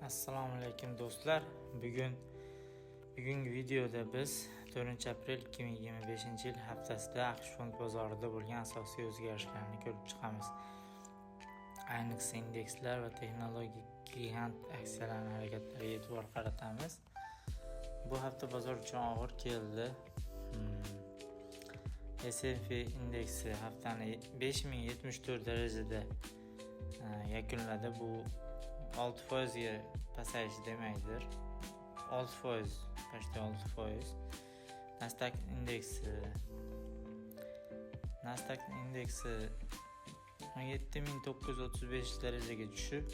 Assalomu alaykum do'stlar. Bugungi videoda biz 4-aprel 2025-yil haftasida AQSh fond bozorida bo'lgan asosiy o'zgarishlarni ko'rib chiqamiz. Ayniqsa indekslar va texnologik gigant aksiyalarning harakatlariga e'tibor qaratamiz. Bu hafta bozor uchun og'ir keldi. S&P indeksi haftani 5074 darajada yakunladi. Bu 6% pasayish demakdir. 6%, почти 6%. Nasdaq indeksi 17935 darajaga tushib,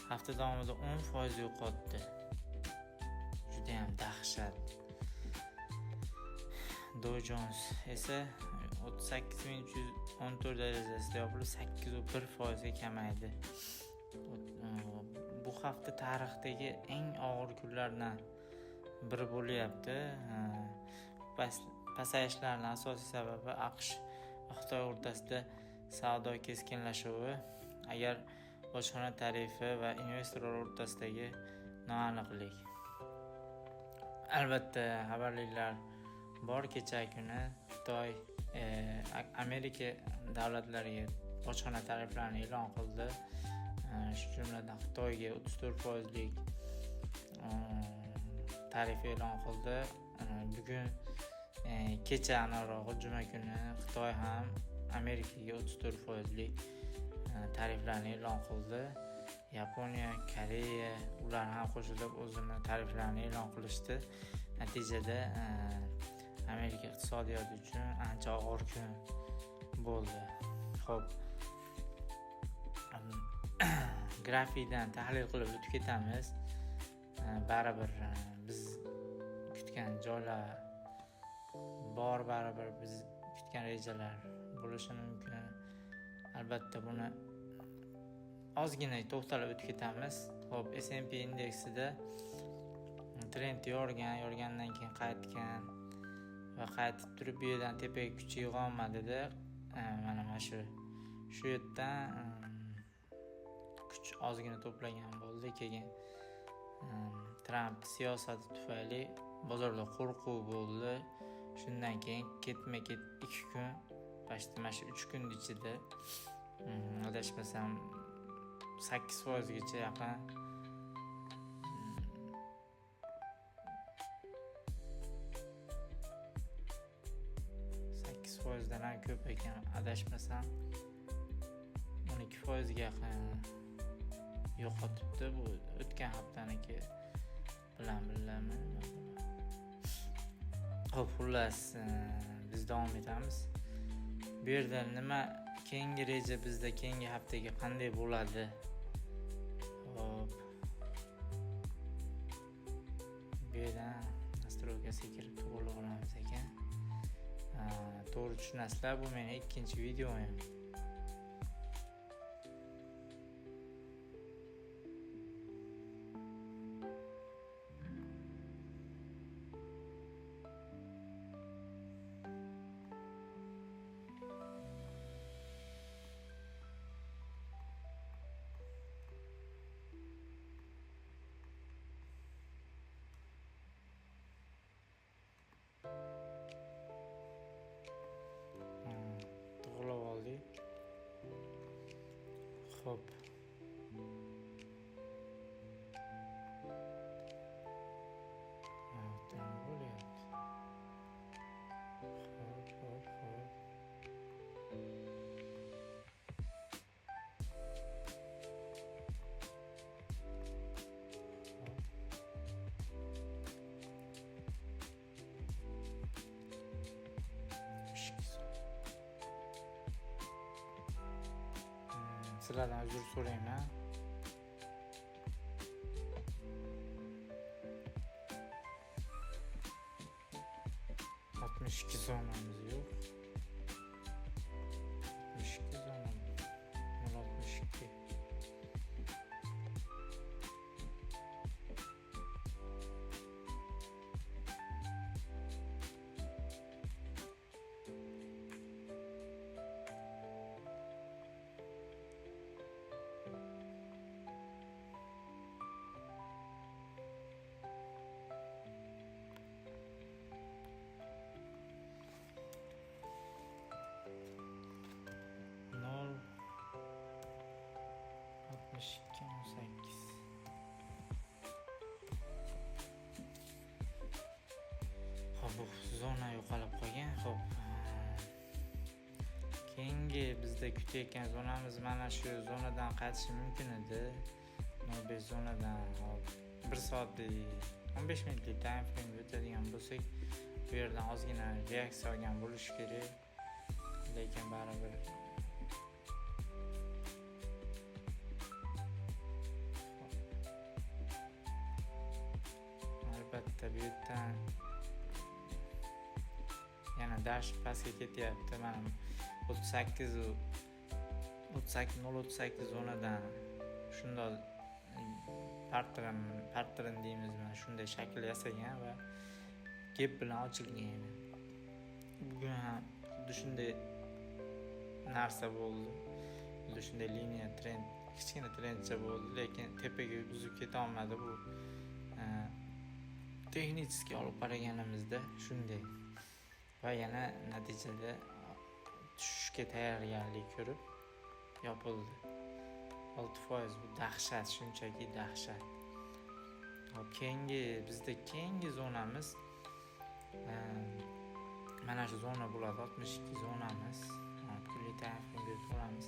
hafta davomida 10% yo'qotdi. Juda ham dahshat. Dow Jones esa 38314 darajasida yopilib 8.1% ga kamaydi. Bu hafta tarixdagi eng og'ir kunlardan biri bo'lyapti. Pasayishlarning asosiy sababi AQSh va Xitoy o'rtasida savdo keskinlashuvi, agar bojxona tarifi va investorlar o'rtasidagi noaniqlik. Albatta, xabarlar bor. Kecha kuni Xitoy Amerika davlatlariga bojxona tariflarini e'lon qildi. Shu jumladan Xitoyga 34% tarif e'lon qildi. Bugun kecha aniqrog'i juma kuni Xitoy ham Amerikaga 34% tariflarni e'lon qildi. Yaponiya, Koreya ular ham qo'shilib o'zini tariflarini e'lon qilishdi. Natijada Amerika iqtisodiyoti uchun ancha og'ir kun bo'ldi. Xo'p, grafikdan tahlil qilib o'tib ketamiz. Baribir biz kutgan joylar bor, baribir biz kutgan rejalar bo'lishi mumkin. Albatta buni ozgina to'xtalib o'tib ketamiz. Xo'p, S&P indeksida trend yorgandan keyin qaytgan va qaytib turib bu yerdan tepaga kuch yig'a olmadida. Mana shu yerdan kuch ozgina to'plagan bo'ldi. Keyin Trump siyosati tufayli bozorda qo'rquv bo'ldi. Shundan keyin ketma-ket 2 kun, mana 3 kun ichida adashmasam 8% gacha yaqin dan ham ko'p ekan, adashmasam 12% ga yaqin yo'qotibdi. Bu o'tgan haftaniki bilan bilaman. Xo'p, xullas biz davom etamiz. Bu yerda nima keyingi reja, bizda keyingi haftaga qanday bo'ladi? Xo'p, bu yerdan nastroykaga kirib to'g'ri olamiz ekan. To'g'ri tushunasizlar, bu mening ikkinchi videoim. To'g'rilab oldik. Xo'p. Bo'lyapti. Xo'p. Sizlardan uzr so'rayman. $62 zonamiz yo'q. 62 zona. 0.62. zona yo'qolib qolgan. Xo'p, keyingi bizda kutayotgan zonamiz mana shu zonadan qaytishi mumkin edi. 05 zonadan 1 soatlik 15 minutlik time frame o'tadigan bo'lsak, bu yerdan ozgina reaksiya olgan bo'lish kerak, lekin baribir albatta bu yerdan yana dash pastga ketyapti. Mana 0.38 zonadan shunday pattern deymiz, mana shunday shakl yasagan va gap bilan ochilgan. Bugun ham xuddi shunday narsa bo'ldi. Xuddi shunday liniya trend, kichkina trendcha bo'ldi, lekin tepaga uzib keta olmadi. Bu texnik olib qaraganimizda shunday. Va yana natijada tushishga tayyorgarlik ko'rib yopildi. 6% bu dahshat, shunchaki dahshat. Bizda keyingi zonamiz mana shu zona bo'ladi, 62 zonamiz. Kunlik tarifini berib olamiz.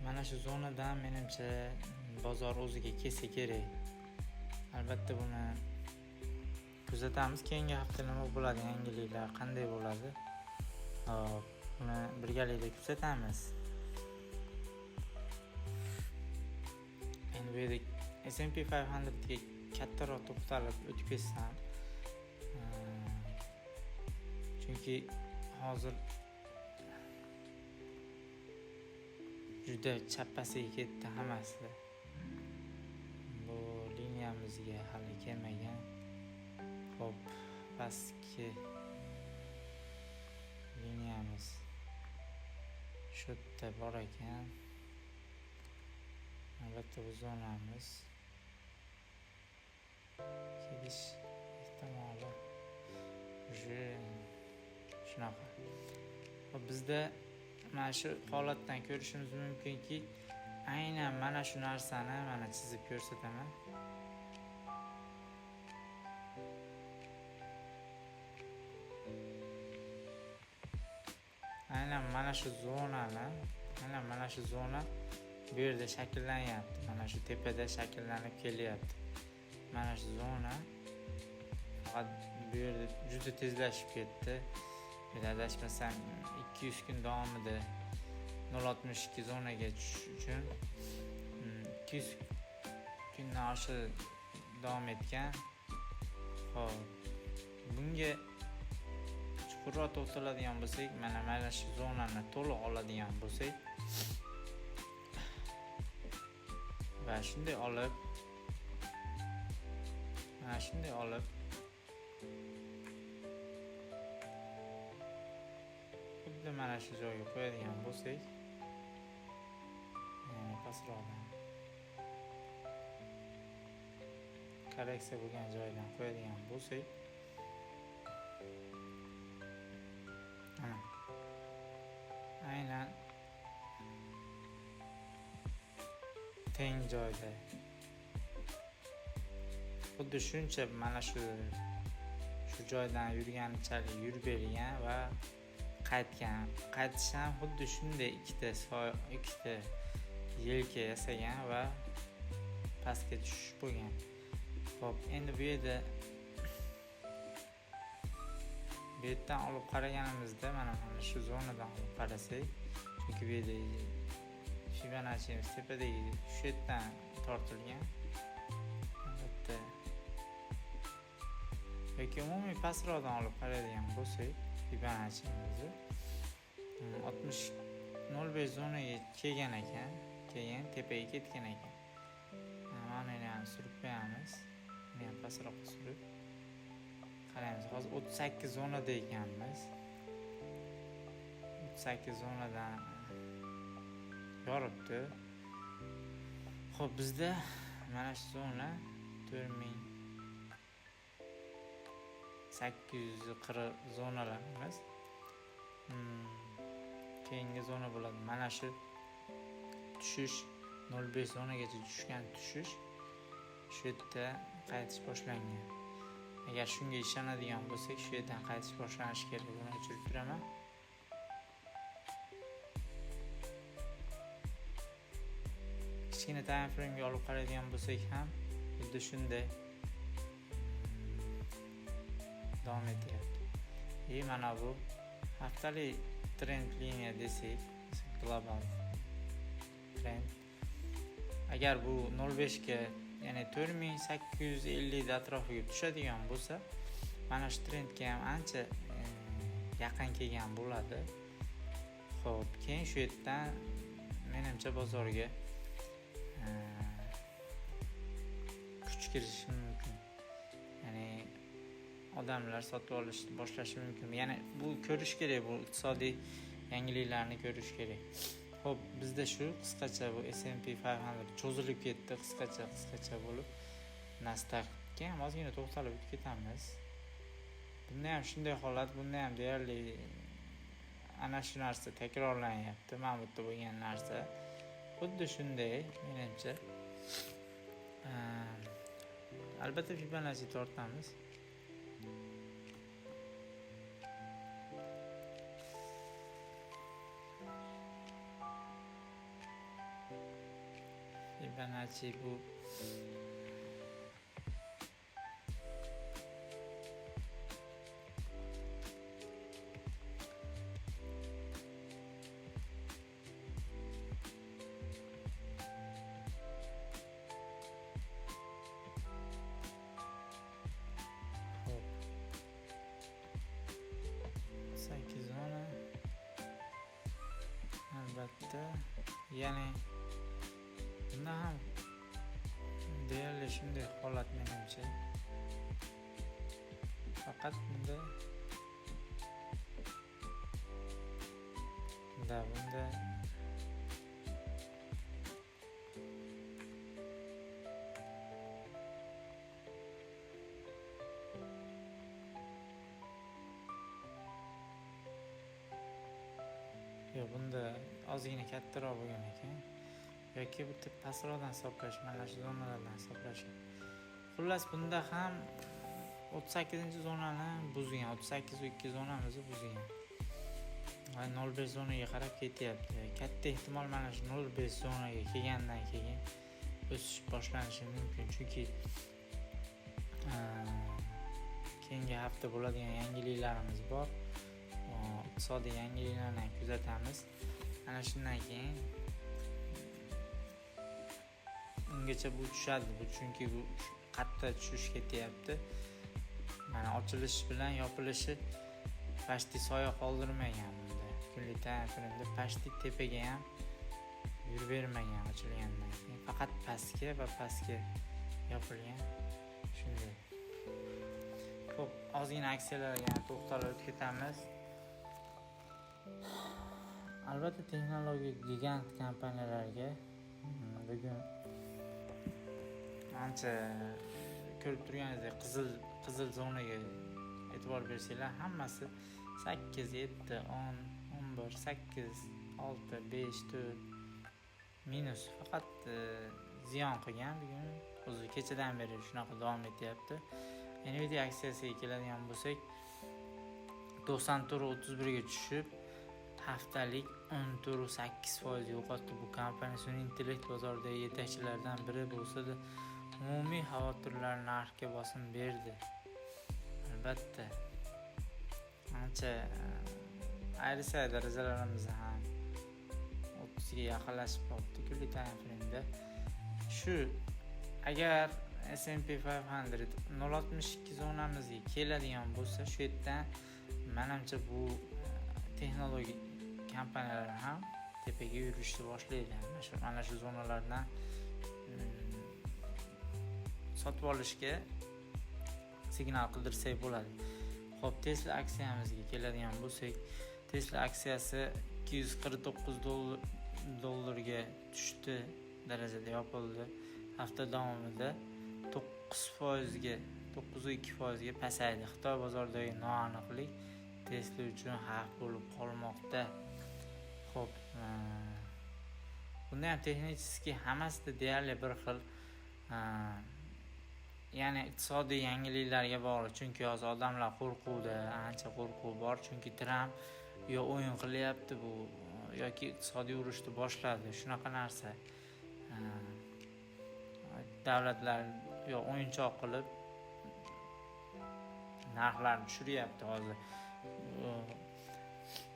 Mana shu zonadan menimcha bozor o'ziga kelsa kerak. Albatta buni kuzatamiz. Keyingi hafta nima bo'ladi, yangiliklar qanday bo'ladi? Buni birgalikda kuzatamiz. Endi bu yerda S&P 500 ga kattaroq to'xtalib o'tib ketsam, chunki hozir juda chappasiga ketdi hammasi. Bu liniyamizga hali kelmagan. Xo'p, pastki liniyamiz shu yerda bor ekan. Albatta bu zonamiz kelish ehtimoli shunaqa. Bizda mana shu holatdan ko'rishimiz mumkinki, aynan mana shu narsani mana chizib ko'rsataman. Aynan mana shu zona bu yerda shakllanyapti. Mana shu tepada shakllanib kelyapti. Mana shu zona faqat bu yerda juda tezlashib ketdi. Adashmasam 200 kun davomida 0.62 zonaga tushish uchun 200 kundan oshiq davom etgan. Xo'p, bunga chuqurroq to'xtaladigan bo'lsak, mana shu zonani to'liq oladigan bo'lsak va shunday olib xuddi mana shu joyga qo'yadigan bo'lsak, ya'ni pastroqdan korreksiya bo'lgan joydan qo'yadigan bo'lsak, aynan teng joyda xuddi shuncha mana shu joydan yurganichalik yurib bergan va qaytish ham xuddi shunday ikkita yelka yasagan va pastga tushish bo'lgan. Xo'p, endi bu yerdan olib qaraganimizda mana shu zonadan olib qarasak, chunki bu yerda Fibonacci'miz tepadagi shu yerdan tortilgan. Albatta yoki umumiy pastroqdan olib qaraydigan bo'lsak, Fibonacci'mizni 60.05 zonaga kelgan ekan, keyin tepaga ketgan ekan. Mana ham surib qo'yamiz. Buni ham pastroqqa surib qaraymiz. Hozir 38 zonada ekanmiz. 38 zonadan yoribdi. Xo'p, bizda mana shu zona 4840 zonalarimiz. keyingi zona bo'ladi. Mana shu tushish 0.5 zonagacha tushgan tushish shu yerda qaytish boshlangan. Agar shunga ishonadigan bo'lsak, shu yerdan qaytish boshlanishi kerak. Buni o'chirib turaman. Kichkina time frame'ga olib qaraydigan bo'lsak ham xuddi shunday davom etyapti. Mana bu haftalik trend liniya desak, global trend. Agar bu 0.5 ga, ya'ni 4850 atrofiga tushadigan bo'lsa, mana shu trendga ham ancha yaqin kelgan bo'ladi. Xo'p, keyin shu yerdan menimcha bozorga kuch kirishi mumkin. Ya'ni odamlar sotib olishni boshlashi mumkin. Ya'ni bu ko'rish kerak, bu iqtisodiy yangiliklarni ko'rish kerak. Xo'p, bizda shu qisqacha bu S&P 500 cho'zilib ketdi, qisqacha bo'lib. Nasdaqga ham ozgina to'xtalib o'tib ketamiz. Bunda ham shunday holat, bunda ham deyarli ana shu narsa takrorlanyapti. Mana bu yerda bo'lgan narsa xuddi shunday, menimcha. Albatta Fibonacci tortamiz. Fibonacci bu zona albatta, ya'ni bunda ham deyarli shunday holat menimcha. Faqat bunda bunda ozgina kattaroq bo'lgan ekan. Yoki bu pastroqdan hisoblash, mana shu zonalardan hisoblash. Xullas bunda ham 38-zonani buzgan, 38.2 zonamizni buzgan. 0.5 zonaga qarab ketyapti. Katta ehtimol mana shu 0.5 zonaga kelgandan keyin o'sish boshlanishi mumkin, chunki keyingi hafta bo'ladigan yangiliklarimiz bor. Iqtisodiy yangiliklarni kuzatamiz. Ana shundan keyin ungacha bu tushadi, chunki bu qattiq tushish ketyapti. Mana ochilish bilan yopilishi pashti soya qoldirmagan bunda. Kunlik time frame'da pashti tepaga ham yuravermagan ochilgandan keyin. Faqat pastga yopilgan. Shunday. Xo'p, ozgina aksiyalarga to'xtalib o'tib ketamiz. Albatta texnologik gigant kompaniyalarga bugun ancha ko'rib turganingizdek qizil zonaga e'tibor bersanglar, hammasi 8, 7, 10, 11, 8, 6, 5, 4 minus. Faqat ziyon qilgan bugun. O'zi kechadan beri shunaqa davom etyapti. Nvidia aksiyasiga keladigan bo'lsak, 94.31 ga tushib, haftalik 10.8% yo'qotdi. Bu kompaniya sun'iy intellekt bozoridagi yetakchilardan biri bo'lsa-da, umumiy xavotirlar narxga bosim berdi. Albatta ancha ayricha darajalarimiz ham 30 ga yaqinlashib qoldi kunlik time frame'da. Shu agar S&P 500 0.62 zonamizga keladigan bo'lsa, shu yerdan menimcha bu texnologik kompaniyalar ham tepaga yurishni boshlaydi. Mana shu zonalardan sotib olishga signal qildirsak bo'ladi. Xo'p, Tesla aksiyamizga keladigan bo'lsak, Tesla aksiyasi $249 tushdi, darajada yopildi. Hafta davomida 9.2% ga pasaydi. Xitoy bozoridagi noaniqlik Tesla uchun xavf bo'lib qolmoqda. Xo'p, bunda ham texnически hammasida deyarli bir xil. Ya'ni iqtisodiy yangiliklarga bog'liq, chunki hozir odamlar qo'rquvda, ancha qo'rquv bor, chunki Tramp yo o'yin qilyapti bu yoki iqtisodiy urushni boshladi, shunaqa narsa. Davlatlar yo o'yinchoq qilib narxlarni tushiryapti hozir.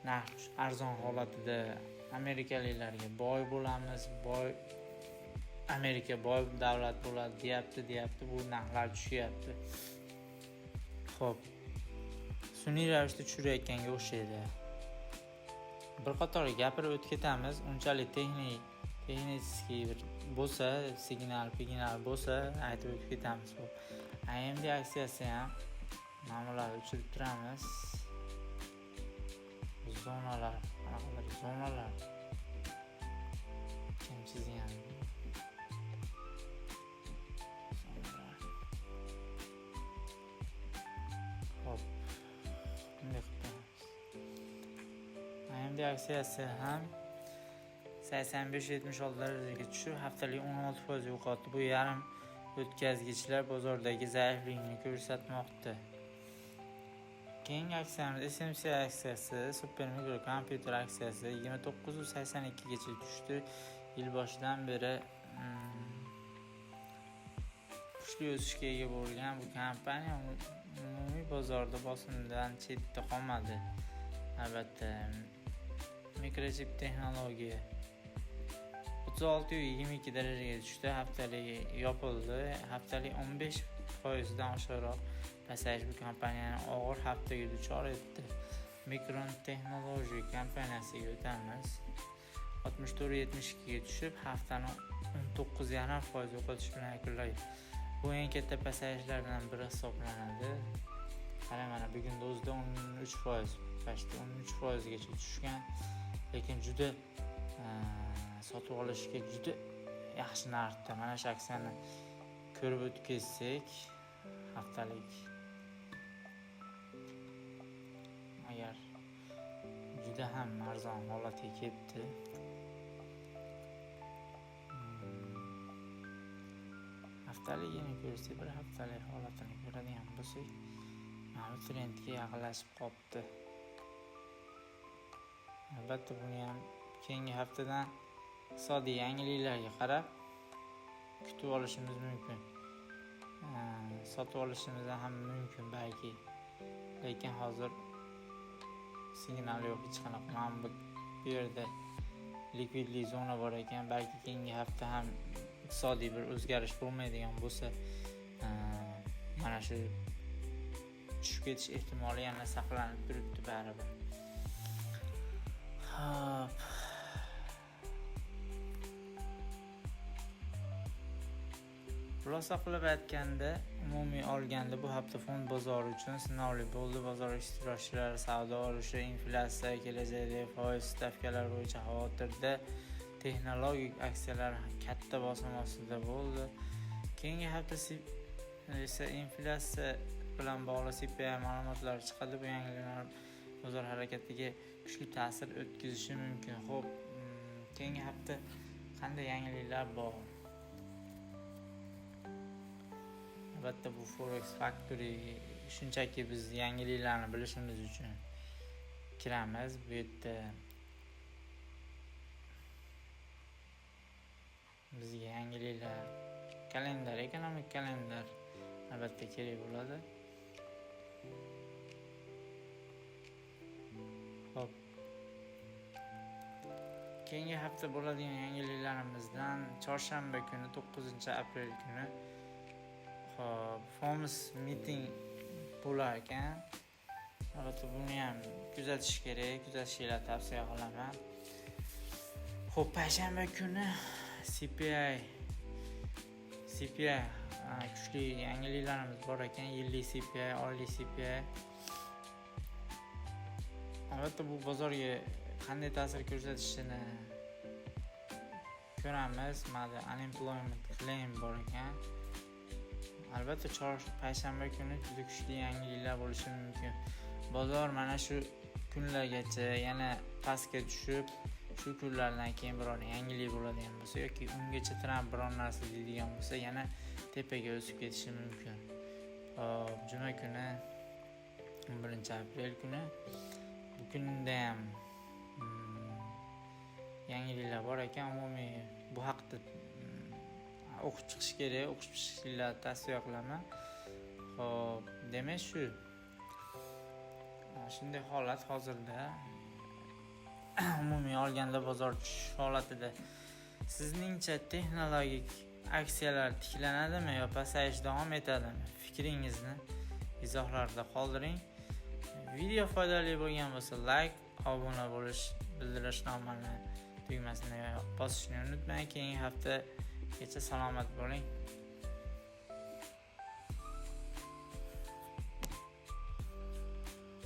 Narx arzon holatida amerikaliklarga boy bo'lamiz, Amerika boy davlat bo'ladi deyapti, bu narxlar tushyapti. Xo'p, sun'iy ravishda tushirayotganga o'xshaydi. Bir qator gapirib o'tib ketamiz, unchalik texnически bo'lsa, signal bo'lsa aytib o'tib ketamiz. AMD aksiyasi ham ma'mullar uchirib turamiz. Zonalar kim chizgan? Hop, bunday qilamiz. AMD aksiyasi ham 85-76 darajaga tushib, haftalik 16% yo'qotdi. Bu yarim o'tkazgichlar bozordagi zaiflikni ko'rsatmoqda. Keyingi aksiyamiz SMC aksiyasi, Super Micro Computer aksiyasi 29.82 gacha tushdi. Yil boshidan beri kuchli o'sishga ega bo'lgan bu kompaniya umumiy bozorda bosimdan chetda qolmadi. Albatta, mikrochip texnologiya 36.22 darajaga tushdi, haftalik yopildi. Haftalik 15% dan oshiqroq pasayish bu kompaniyani og'ir haftaga duchor etdi. Micron Technology kompaniyasiga o'tamiz. 64.72 ga tushib, haftani 19.5% yo'qotish bilan yakunlaydi. Bu eng katta pasayishlardan biri hisoblanadi. Qarang, mana bugun o'zida 13%, pastda 13% gacha tushgan, lekin juda sotib olishga juda yaxshi narxda. Mana shu aksiyani ko'rib o'tkazsak, haftalik agar juda ham arzon holatga ketdi. Haftaligini ko'rsak, bir haftalik holatini ko'radigan bo'lsak, mana trendga yaqinlashib qolibdi. Albatta, buni ham keyingi haftadan iqtisodiy yangiliklarga qarab kutib olishimiz mumkin. Sotib olishimiz ham mumkin balki. Lekin hozir signal yo'q hech qanaqa. Mana bu yerda likvidlik zona bor ekan, balki keyingi hafta ham iqtisodiy bir o'zgarish bo'lmaydigan bo'lsa, mana shu tushib ketish ehtimoli yana saqlanib turibdi baribir. Hop. Xulosa qilib aytganda, umumiy olganda bu hafta fond bozori uchun sinovli bo'ldi. Bozor ishtirokchilari savdo urushi, inflyatsiya, kelajakdagi foiz stavkalari bo'yicha xavotirda. Texnologik aksiyalar katta bosim ostida bo'ldi. Keyingi hafta esa inflyatsiya bilan bog'liq CPI ma'lumotlari chiqadi. Bu yangiliklar bozor harakatiga kuchli ta'sir o'tkazishi mumkin. Xo'p, keyingi hafta qanday yangiliklar bor? Albatta, bu Forex Factory shunchaki biz yangiliklarni bilishimiz uchun kiramiz. Bu yerda bizga yangiliklar, kalendar, ekonomik kalendar albatta kerak bo'ladi. Xo'p. Keyingi hafta bo'ladigan yangiliklarımizdan chorshanba kuni 9-aprel kuni Fomis meeting bo'lar ekan. Albatta, buni ham kuzatish kerak, kuzatishinglarni tavsiya qilaman. Xo'p, payshanba kuni CPI kuchli yangiliklarimiz bor ekan. Yillik CPI, oylik CPI. Albatta, bu bozorga qanday ta'sir ko'rsatishini ko'ramiz. Mana unemployment claim bor ekan. Albatta, payshanba kuni juda kuchli yangiliklar bo'lishi mumkin. Bozor mana shu kunlargacha yana pastga tushib, shu kunlardan keyin biror yangilik bo'ladigan bo'lsa yoki ungacha trend biror narsa deydigan bo'lsa yana tepaga o'sib ketishi mumkin. Hop, juma kuni 1-aprel kuni bu kunda ham yangiliklar bor ekan. Umumiy bu haqda o'qib chiqish kerak, o'qib chiqishinglarni tavsiya qilaman. Hop, demak shunday holat hozirda. Umumiy olganda bozor tushish holatida. Sizningcha texnologik aksiyalar tiklanadimi yo pasayish davom etadimi? Fikringizni izohlarda qoldiring. Video foydali bo'lgan bo'lsa like, obuna bo'lish, bildirish tugmasini bosishni unutmang. Keyingi haftaga salomat bo'ling.